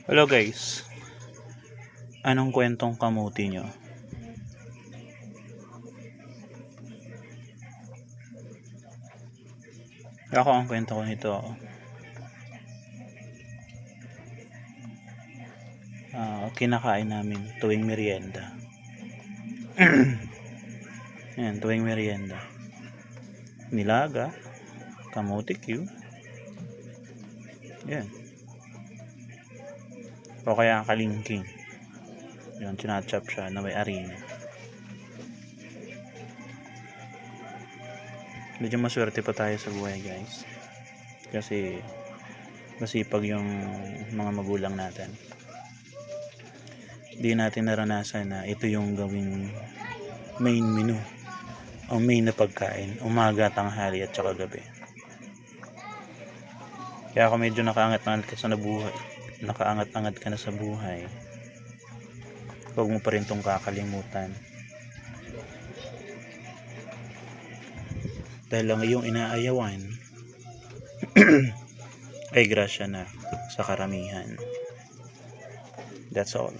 Hello guys, anong kwentong kamuti nyo? Ako ang kwento ko nito, kinakain namin tuwing merienda. Yan, tuwing merienda. Nilaga, kamuti Q. Yan. O kaya kalingking. Yan, chinachop siya na may arena. Medyo maswerte pa tayo sa buhay guys. Kasi masipag yung mga magulang natin. Hindi natin naranasan na ito yung gawing main menu o main na pagkain, umaga, tanghali at saka gabi. Kaya ako medyo nakaangat-angat ka na sa buhay, huwag mo pa rin itong kakalimutan. Dahil ang iyong inaayawan ay grasya na sa karamihan. That's all.